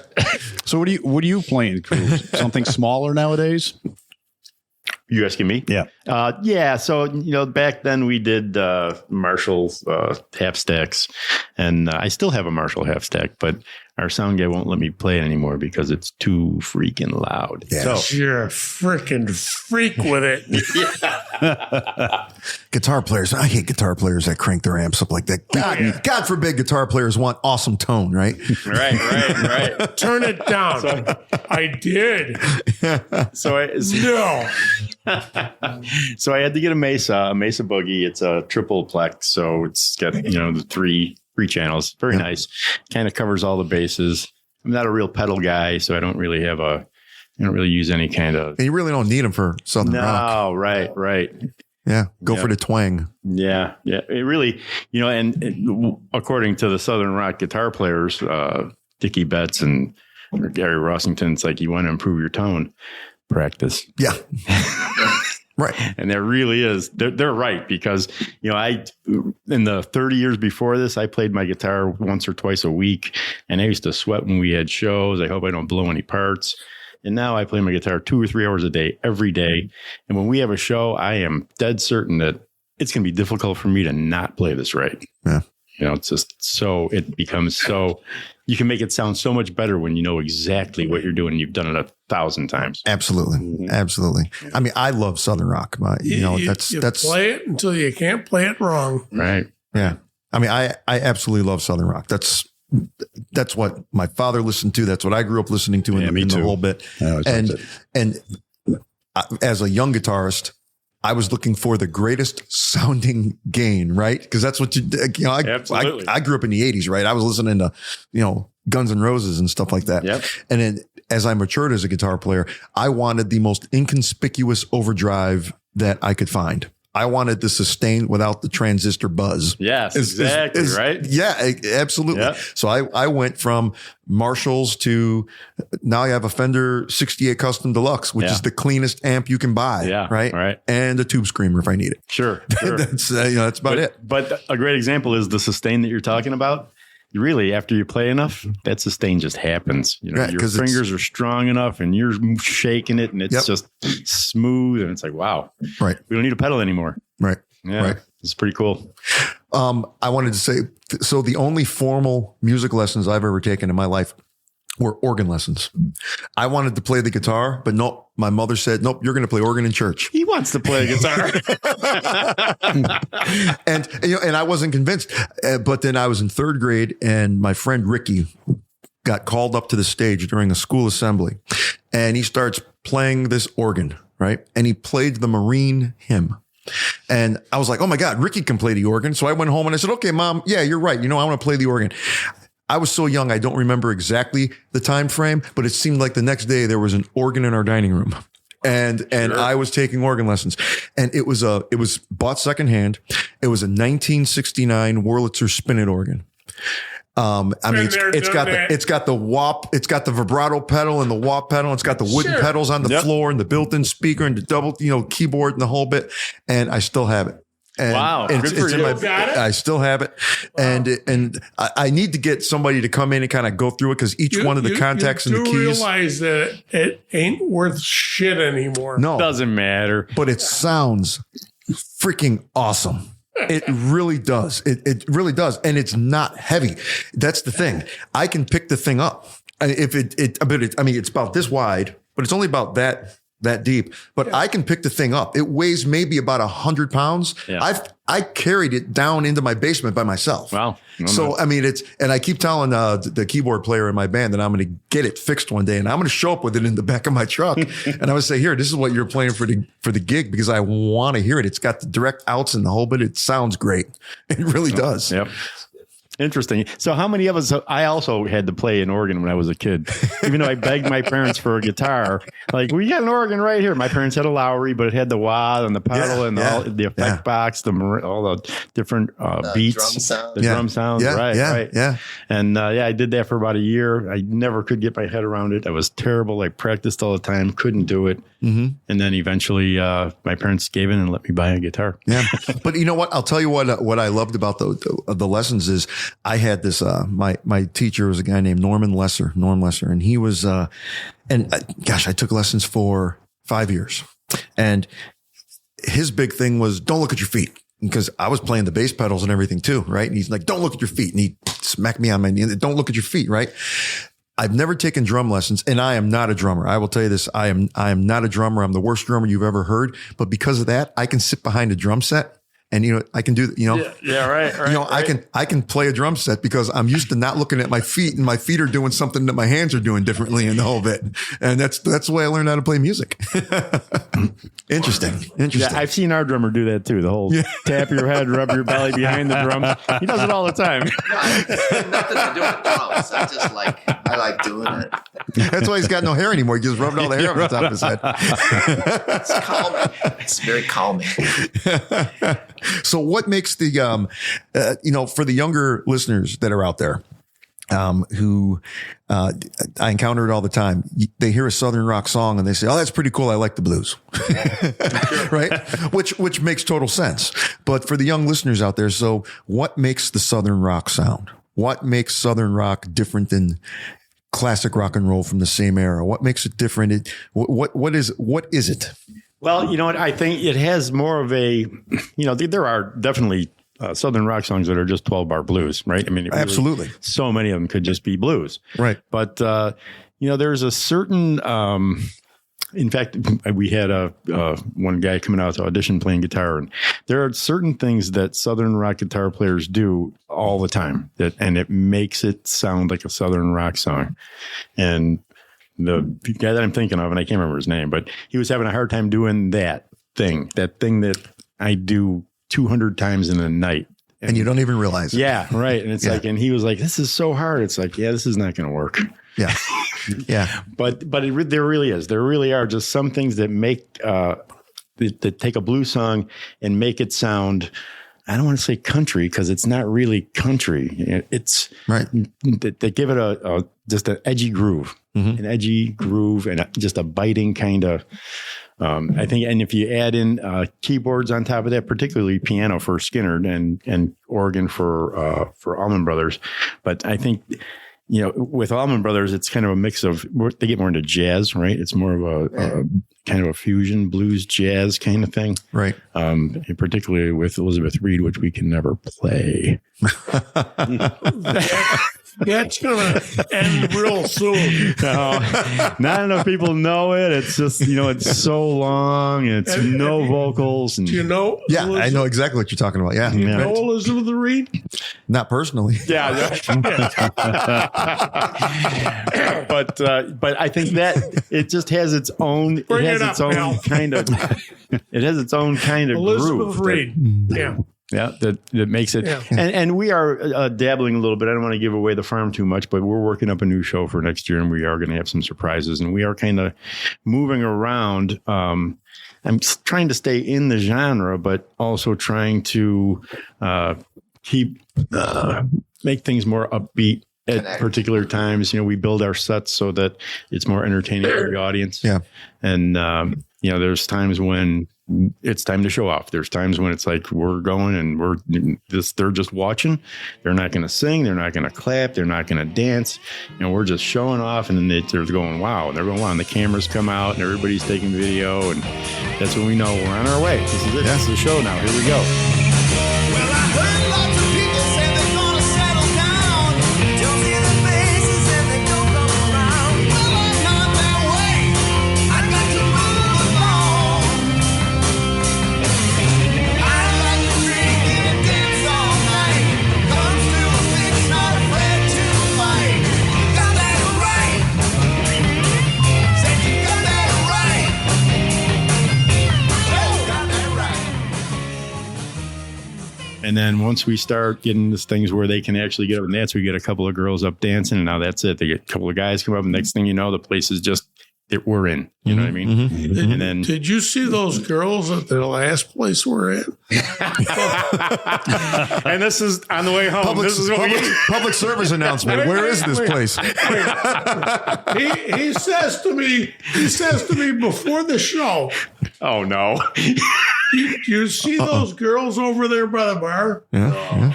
So what are you playing, Cruz? Something smaller nowadays? You asking me? Yeah. Yeah. So, back then we did Marshall half stacks, and I still have a Marshall half stack, but our sound guy won't let me play it anymore because it's too freaking loud. Yeah. So You're a freaking freak with it. Guitar players. I hate guitar players that crank their amps up like that. God forbid guitar players want awesome tone, right? Right. Turn it down. I did. So I had to get a Mesa Boogie. It's a triple plex, so it's got the three channels. Very nice. Kind of covers all the bases. I'm not a real pedal guy, so I don't really use any kind of. And you really don't need them for Southern rock. No, right. Yeah, go for the twang. Yeah. It really, and according to the Southern rock guitar players, Dickie Betts and Gary Rossington, it's like you want to improve your tone, practice. Yeah. Right. And there really is. They're right because, I, in the 30 years before this, I played my guitar once or twice a week and I used to sweat when we had shows. I hope I don't blow any parts. And now I play my guitar 2 or 3 hours a day, every day. And when we have a show, I am dead certain that it's going to be difficult for me to not play this right. Yeah. It's just it becomes so, you can make it sound so much better when you know exactly what you're doing and you've done it 1,000 times. Absolutely. Mm-hmm. Absolutely. I love Southern rock. That's play it until you can't play it wrong. Right. Yeah. I absolutely love Southern rock. That's what my father listened to. That's what I grew up listening to in the whole bit. And as a young guitarist, I was looking for the greatest sounding gain, right? Because that's what Absolutely. I grew up in the 80s, right? I was listening to, Guns N' Roses and stuff like that. Yep. And then as I matured as a guitar player, I wanted the most inconspicuous overdrive that I could find. I wanted the sustain without the transistor buzz. Yes, exactly, right? Yeah, absolutely. Yep. So I went from Marshalls to now I have a Fender 68 Custom Deluxe, which is the cleanest amp you can buy. Yeah, right. And a tube screamer if I need it. Sure. That's about it. But a great example is the sustain that you're talking about. Really, after you play enough, that sustain just happens. Your fingers are strong enough and you're shaking it and it's just smooth. And it's like, wow, right. We don't need a pedal anymore. Right. Yeah. Right. It's pretty cool. I wanted to say, so the only formal music lessons I've ever taken in my life were organ lessons. I wanted to play the guitar, but nope. My mother said, nope, you're going to play organ in church. He wants to play guitar. and I wasn't convinced. But then I was in 3rd grade and my friend Ricky got called up to the stage during a school assembly and he starts playing this organ, right? And he played the Marine hymn. And I was like, oh my God, Ricky can play the organ. So I went home and I said, okay, Mom, yeah, you're right. I want to play the organ. I was so young, I don't remember exactly the time frame, but it seemed like the next day there was an organ in our dining room. And I was taking organ lessons and it was bought secondhand. It was a 1969 Wurlitzer Spinet organ. It's got the wop, it's got the vibrato pedal and the wop pedal. It's got the wooden pedals on the floor and the built-in speaker and the double, keyboard and the whole bit. And I still have it. And wow. It's in I still have it. Wow. And I need to get somebody to come in and kind of go through it because each one of the contacts and the keys. You realize that it ain't worth shit anymore. No. Doesn't matter. But it sounds freaking awesome. It really does. It really does. And it's not heavy. That's the thing. I can pick the thing up. It's about this wide, but it's only about that deep, but I can pick the thing up. It weighs maybe about 100 pounds. Yeah. I carried it down into my basement by myself. Wow. So, I mean, and I keep telling the keyboard player in my band that I'm going to get it fixed one day and I'm going to show up with it in the back of my truck. And I would say, here, this is what you're playing for the gig because I want to hear it. It's got the direct outs and the whole bit. It sounds great. It really does. Yep. Interesting. So how many of us, I also had to play an organ when I was a kid, even though I begged my parents for a guitar. Like, we got an organ right here. My parents had a Lowry, but it had the wah and the pedal and all the effect box, all the different beats, drum sounds. Right. And I did that for about a year. I never could get my head around it. I was terrible. I practiced all the time, couldn't do it. Mm-hmm. And then eventually my parents gave in and let me buy a guitar. Yeah. But you know what? I'll tell you what I loved about the lessons is I had this, my teacher was a guy named Norm Lesser, and he was, I took lessons for 5 years, and his big thing was don't look at your feet, because I was playing the bass pedals and everything too. Right. And he's like, don't look at your feet. And he smacked me on my knee. Don't look at your feet. Right. I've never taken drum lessons, and I am not a drummer. I will tell you this. I am not a drummer. I'm the worst drummer you've ever heard. But because of that, I can sit behind a drum set. And, I can do, right. I can play a drum set because I'm used to not looking at my feet, and my feet are doing something that my hands are doing differently in the whole bit. And that's the way I learned how to play music. Interesting. Yeah, I've seen our drummer do that too. The whole tap your head, rub your belly behind the drum. He does it all the time. Nothing to do with drums. I like doing it. That's why he's got no hair anymore. He just rubbed all the hair on the top of his head. It's calming. It's very calming. So what makes the, for the younger listeners that are out there, who, I encounter it all the time. They hear a Southern rock song and they say, oh, that's pretty cool. I like the blues. Right. Which makes total sense. But for the young listeners out there, so what makes the Southern rock sound? What makes Southern rock different than classic rock and roll from the same era? What makes it different? What is it? Well, you know what? I think it has more of a, there are definitely Southern rock songs that are just 12-bar blues, right? I mean, absolutely. So many of them could just be blues. Right. But, there's a certain, in fact, we had one guy coming out to audition playing guitar, and there are certain things that Southern rock guitar players do all the time and it makes it sound like a Southern rock song. And the guy that I'm thinking of, and I can't remember his name, but he was having a hard time doing that thing that I do 200 times in a night. And you don't even realize it. Yeah, right. And it's and he was like, this is so hard. It's like, this is not going to work. Yeah. Yeah. But there really is. There really are just some things that make, that take a blues song and make it sound, I don't want to say country because it's not really country. It's right. They give it just an edgy groove, an edgy groove, and just a biting kind of. I think, and if you add in keyboards on top of that, particularly piano for Skynyrd and organ for Allman Brothers, but I think. With Allman Brothers, it's kind of a mix of, they get more into jazz, right? It's more of a kind of a fusion blues jazz kind of thing. Right. Particularly with Elizabeth Reed, which we can never play. That's going to end real soon. No, not enough people know it. It's just, it's so long. And it's no vocals. And, do you know? Yeah, I know exactly what you're talking about. Yeah. Do you know Elizabeth Reed? Not personally. Yeah. But I think that it just has its own, it has its own kind of Elizabeth groove. Reed. Yeah. Yeah, that makes it. Yeah. And we are dabbling a little bit. I don't want to give away the farm too much, but we're working up a new show for next year, and we are going to have some surprises. And we are kind of moving around. I'm trying to stay in the genre, but also trying to make things more upbeat at particular times. We build our sets so that it's more entertaining for the audience. Yeah. And, there's times when it's time to show off. There's times when it's like we're going and they're just watching. They're not going to sing. They're not going to clap. They're not going to dance. We're just showing off, and then they're going, wow. And they're going, wow. And the cameras come out and everybody's taking video. And that's when we know we're on our way. This is it. This is the show now. Here we go. Well, I heard lots of people say they're gonna settle down. Don't see their faces and they don't come around. Well, I'm not that way. I got to move along. I like to drink And then once we start getting these things where they can actually get up and dance, we get a couple of girls up dancing, and now that's it. They get a couple of guys come up, and next thing you know, the place is just we're in. You know what I mean? And then Did you see those girls at the last place we're in? and this is on the way home. Public service announcement. Where is this place? He says to me before the show, oh no. you see those girls over there by the bar? Yeah.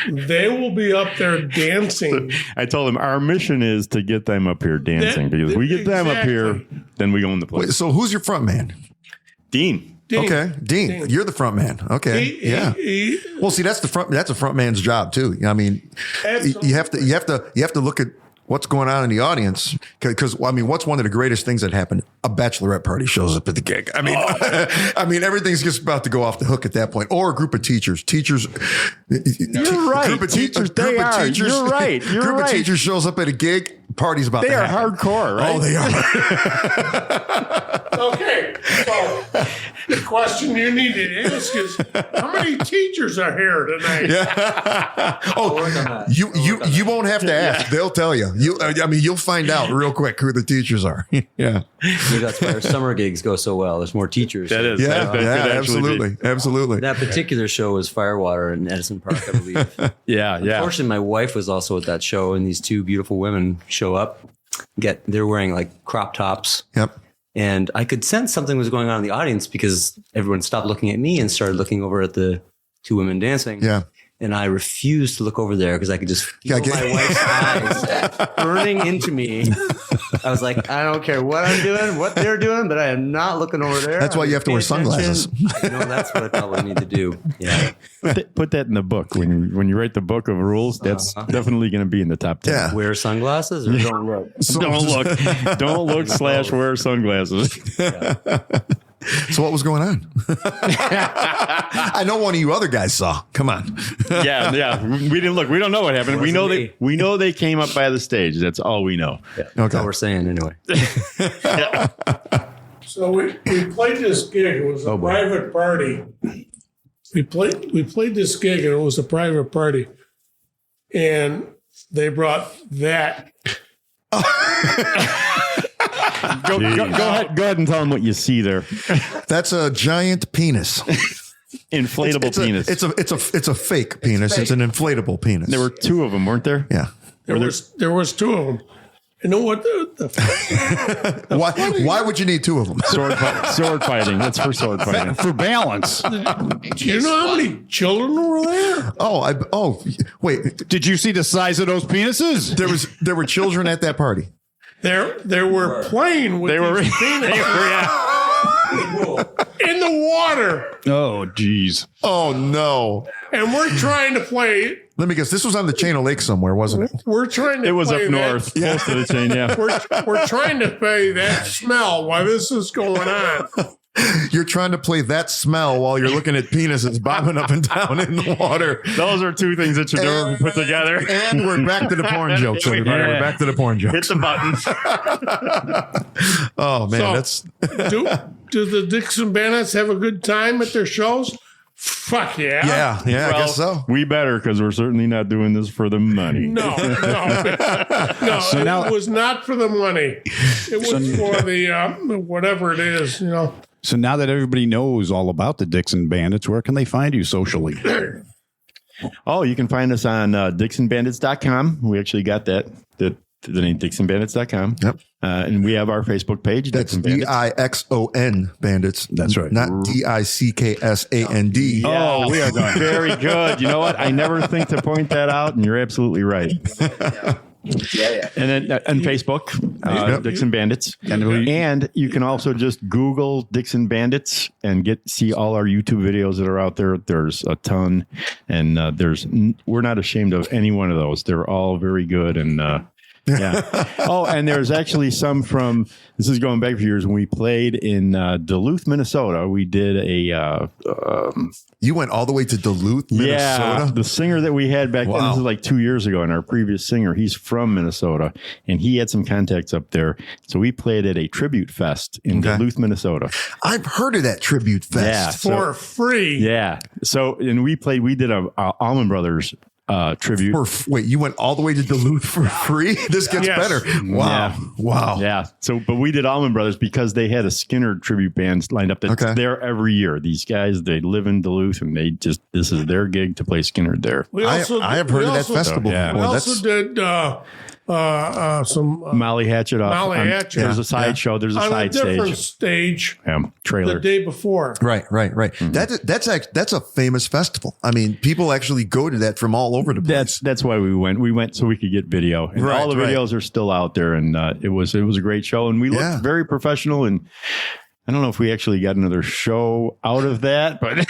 They will be up there dancing. I told him our mission is to get them up here dancing, because we get them up here, then we go in the place. Wait, so who's your front man? Dean. Okay, Dean. You're the front man. Okay, well, see, that's a front man's job too. I mean, you have to look at what's going on in the audience, because I mean, what's one of the greatest things that happened? A bachelorette party shows up at the gig. I mean, I mean, everything's just about to go off the hook at that point. Or a group of teachers. You're right. Group of teachers. You're right. Group of teachers shows up at a gig. Party's about. They to are happen. hardcore, right? Oh, they are. Okay, so the question you need to ask is, how many teachers are here tonight? Yeah. Oh, you won't have to ask. They'll tell you. You'll find out real quick who the teachers are. Yeah. Maybe that's why our summer gigs go so well. There's more teachers. That is. Absolutely. That particular show was Firewater in Edison Park, I believe. Yeah. Unfortunately, my wife was also at that show, and these two beautiful women show up. They're wearing like crop tops. Yep. And I could sense something was going on in the audience, because everyone stopped looking at me and started looking over at the two women dancing. Yeah. And I refused to look over there because I could just feel my wife's eyes burning into me. I was like, I don't care what I'm doing, what they're doing, but I am not looking over there. That's why you have to wear sunglasses. I know, that's what I probably need to do. Yeah. Put that in the book. When you write the book of rules, that's definitely going to be in the top 10. Yeah. Wear sunglasses or don't look. Don't look / wear sunglasses. Yeah. So what was going on? I know one of you other guys saw. Come on. Yeah. We didn't look. We don't know what happened. We know they came up by the stage. That's all we know. Yeah. That's all we're saying anyway. So we played this gig. It was a private party. We played this gig, and it was a private party. And they brought that. Go ahead and tell them what you see there. That's a giant penis. Inflatable penis. It's a fake penis. It's an inflatable penis. There were two of them, weren't there? Yeah. There was two of them. You know what? Why would you need two of them? Sword fighting. That's for sword fighting. For balance. Do you know how many children were there? Wait. Did you see the size of those penises? There were children at that party. They were playing with these penises in the water. Oh, geez. Oh, no. And we're trying to play. Let me guess. This was on the chain of lakes somewhere, wasn't it? We're trying to. It was play up north, close to the chain. Yeah. We're trying to play that smell while this is going on. You're trying to play that smell while you're looking at penises bobbing up and down in the water. Those are two things that you never put together. And we're back to the porn jokes, everybody. We're back to the porn jokes. Hit the buttons. Oh, man. Do the Dixon Bandits have a good time at their shows? Fuck yeah. Yeah, I guess so. We better, because we're certainly not doing this for the money. No. So now, it was not for the money. It was for the whatever it is, you know. So now that everybody knows all about the Dixon Bandits, where can they find you socially? Oh, you can find us on DixonBandits.com. We actually got the name DixonBandits.com. Yep. And we have our Facebook page. That's Dixon Bandits. DIXON Bandits. That's right. Not DICKSAND. Yeah, we are going very good. You know what? I never think to point that out, and you're absolutely right. Yeah. And then on Facebook, Dixon Bandits. And you can also just Google Dixon Bandits and see all our YouTube videos that are out there. There's a ton, and we're not ashamed of any one of those. They're all very good, and Yeah. Oh, and there's actually some from, this is going back a few years, when we played in Duluth, Minnesota. We did a... you went all the way to Duluth, Minnesota? Yeah, the singer that we had back then, this is like 2 years ago, and our previous singer, he's from Minnesota, and he had some contacts up there. So we played at a tribute fest in Duluth, Minnesota. I've heard of that tribute fest. Yeah, for free. Yeah. So, and we did a Allman Brothers tribute. Wait, you went all the way to Duluth for free? This gets better. Wow. Yeah. Wow. Yeah. So, but we did Allman Brothers because they had a Skynyrd tribute band lined up that's there every year. These guys, they live in Duluth, and this is their gig to play Skynyrd there. I have heard of that festival. We also did some Molly Hatchet off. Molly Hatchet. There's a side show. There's a on side a different stage. stage. Trailer. The day before. Right. Mm-hmm. That's a famous festival. I mean, people actually go to that from all over the place. That's why we went. We went so we could get video. And all the videos are still out there, and it was a great show, and we looked very professional. And I don't know if we actually got another show out of that, but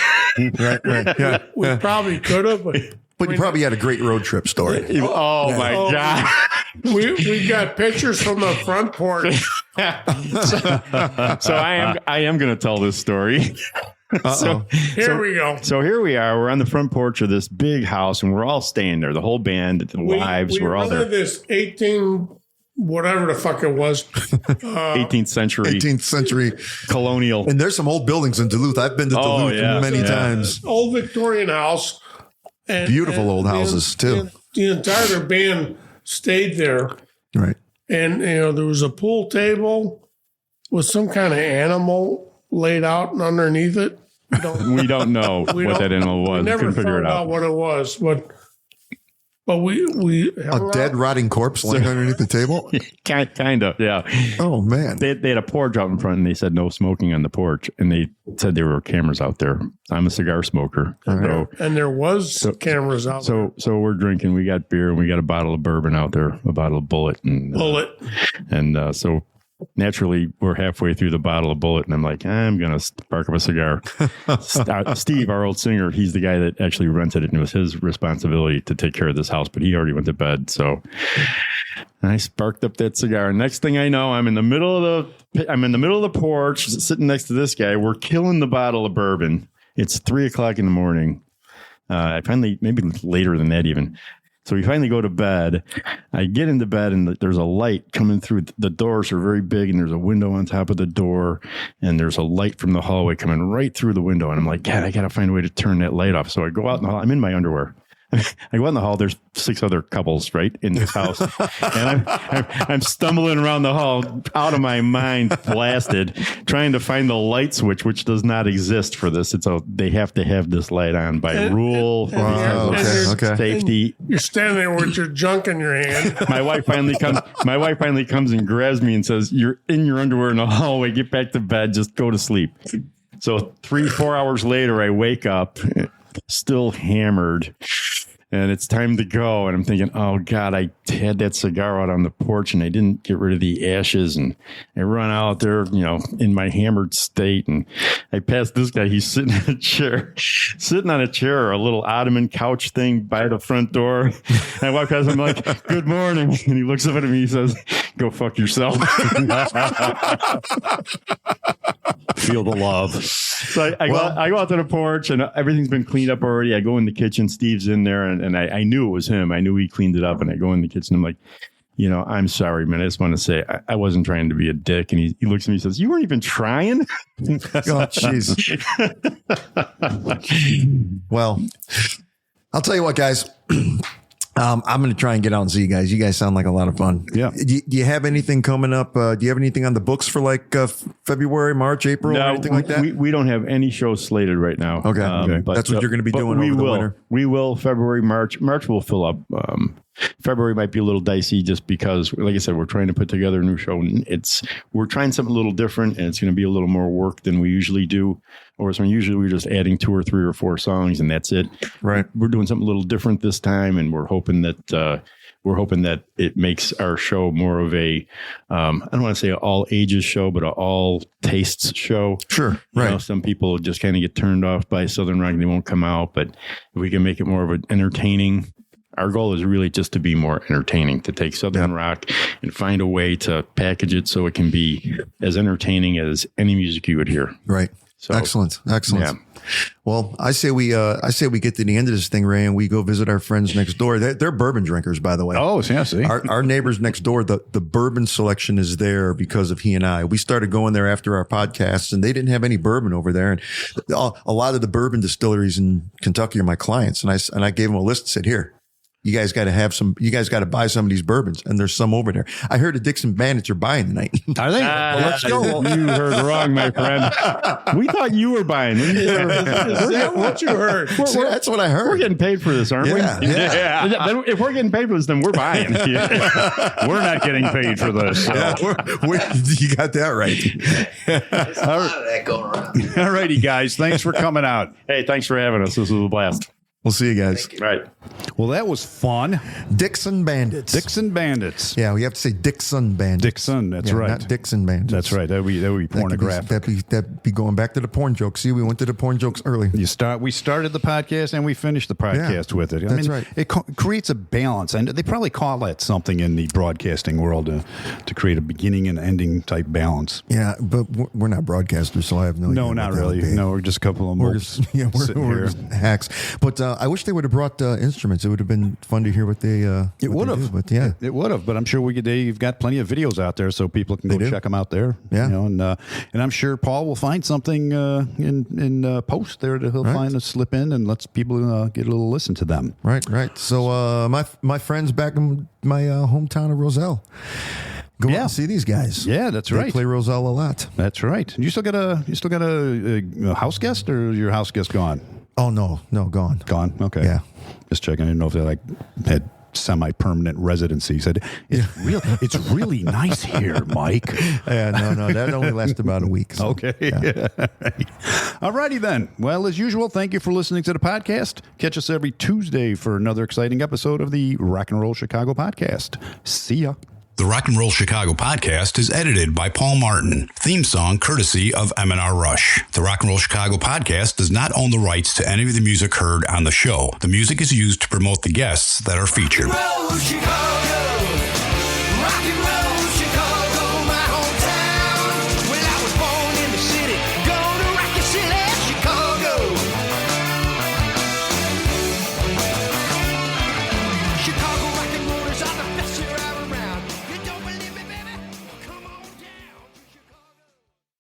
right. We probably could have, but you probably had a great road trip story. My God. We got pictures from the front porch. So I am going to tell this story. So here we go. So here we are. We're on the front porch of this big house, and we're all staying there. The whole band, the wives, we're all there. This 18, whatever the fuck it was, 18th century colonial. And there's some old buildings in Duluth. I've been to Duluth many times. Old Victorian house. And, beautiful old houses too. The entire band stayed there. Right. And there was a pool table with some kind of animal laid out underneath it. We don't know what that animal was. We never found out what it was, but we a dead rotting corpse laying underneath the table. Kind of, yeah. Oh man, they had a porch out in front, and they said no smoking on the porch, and they said there were cameras out there. I'm a cigar smoker, and there was cameras out there. So we're drinking. We got beer, and we got a bottle of bourbon out there, a bottle of Bullet, and so. Naturally, we're halfway through the bottle of Bullet, and I'm like, I'm going to spark up a cigar. Steve, our old singer, he's the guy that actually rented it, and it was his responsibility to take care of this house, but he already went to bed. So I sparked up that cigar. Next thing I know, I'm in the middle of the porch, sitting next to this guy. We're killing the bottle of bourbon. It's 3:00 in the morning. I finally, maybe later than that even. So we finally go to bed. I get into bed, and there's a light coming through. The doors are very big, and there's a window on top of the door, and there's a light from the hallway coming right through the window. And I'm like, God, I got to find a way to turn that light off. So I go out in the hall. I'm in my underwear. I go out in the hall. There's 6 other couples right in this house, and I'm stumbling around the hall, out of my mind, blasted, trying to find the light switch, which does not exist for this. They have to have this light on by rule. Safety. You're standing there with your junk in your hand. My wife finally comes and grabs me and says, "You're in your underwear in the hallway. Get back to bed. Just go to sleep." So 3-4 hours later, I wake up, still hammered. And it's time to go. And I'm thinking, oh, God, I had that cigar out on the porch, and I didn't get rid of the ashes. And I run out there, in my hammered state. And I pass this guy. He's sitting on a chair, a little ottoman couch thing by the front door. And I walk past him, like, good morning. And he looks up at me. He says, go fuck yourself. Feel the love. So I go out to the porch, and everything's been cleaned up already. I go in the kitchen. Steve's in there, and I knew it was him. I knew he cleaned it up, and I go in the kitchen. I'm like, I'm sorry, man. I just want to say I wasn't trying to be a dick. And he looks at me and says, you weren't even trying? Oh, Jesus. Well, I'll tell you what, guys. I'm going to try and get out and see you guys. You guys sound like a lot of fun. Yeah. Do you have anything coming up? Do you have anything on the books for like February, March, April, or anything like that? We don't have any shows slated right now. Okay. But that's what you're going to be doing over the winter. We will. February, March will fill up. February might be a little dicey just because, like I said, we're trying to put together a new show. We're trying something a little different, and it's going to be a little more work than we usually do. Usually we're just adding 2 or 3 or 4 songs, and that's it. Right. We're doing something a little different this time, and we're hoping that it makes our show more of a, I don't want to say an all ages show, but an all tastes show. Sure. Right. Some people just kind of get turned off by Southern rock and they won't come out, but if we can make it more of an entertaining our goal is really just to be more entertaining, to take Southern rock and find a way to package it so it can be as entertaining as any music you would hear. Right. So, excellent. Yeah. Well, I say we get to the end of this thing, Ray, and we go visit our friends next door. They're bourbon drinkers, by the way. Oh, yeah, see. Our neighbors next door, the bourbon selection is there because of he and I. We started going there after our podcasts, and they didn't have any bourbon over there. And a lot of the bourbon distilleries in Kentucky are my clients, and I gave them a list and said, here. You guys got to have some. You guys got to buy some of these bourbons, and there's some over there. I heard the Dixon Bandits are buying tonight. Are they? Well, let's go. You heard wrong, my friend. We thought you were buying. Is that what you heard? That's what I heard. We're getting paid for this, aren't we? Yeah. Then if we're getting paid for this, then we're buying. We're not getting paid for this. So. Yeah, you got that right. There's a lot of that going around. All righty, guys. Thanks for coming out. Hey, thanks for having us. This was a blast. We'll see you guys. Right. Well, that was fun. Dixon Bandits. Dixon Bandits. Yeah, we have to say Dixon Bandits. Dixon, that's right. Not Dixon Bandits. That's right. That'd be pornographic. That'd be going back to the porn jokes. See, we went to the porn jokes early. We started the podcast and we finished the podcast with it. That's right. It creates a balance, and they probably call that something in the broadcasting world to create a beginning and ending type balance. Yeah, but we're not broadcasters, so I have no idea. No, not really. No, we're just a couple of we're just hacks. But I wish they would have brought instruments. It would have been fun to hear what they. It would have, but yeah, it would have. But I'm sure they've got plenty of videos out there, so people can go check them out there. Yeah, and I'm sure Paul will find something in post there that he'll find a slip in and lets people get a little listen to them. Right. So my friends back in my hometown of Roselle. Go out and see these guys. Yeah, that's right. They play Roselle a lot. That's right. You still got a house guest, or your house guest gone? Oh no, gone. Gone. Okay. Yeah. Just checking. I didn't know if they had semi-permanent residency. He said it's really nice here, Mike. Yeah, no, that only lasted about a week. So, okay. Yeah. All righty then. Well, as usual, thank you for listening to the podcast. Catch us every Tuesday for another exciting episode of the Rock and Roll Chicago podcast. See ya. The Rock and Roll Chicago podcast is edited by Paul Martin. Theme song courtesy of M&R Rush. The Rock and Roll Chicago podcast does not own the rights to any of the music heard on the show. The music is used to promote the guests that are featured. Chicago.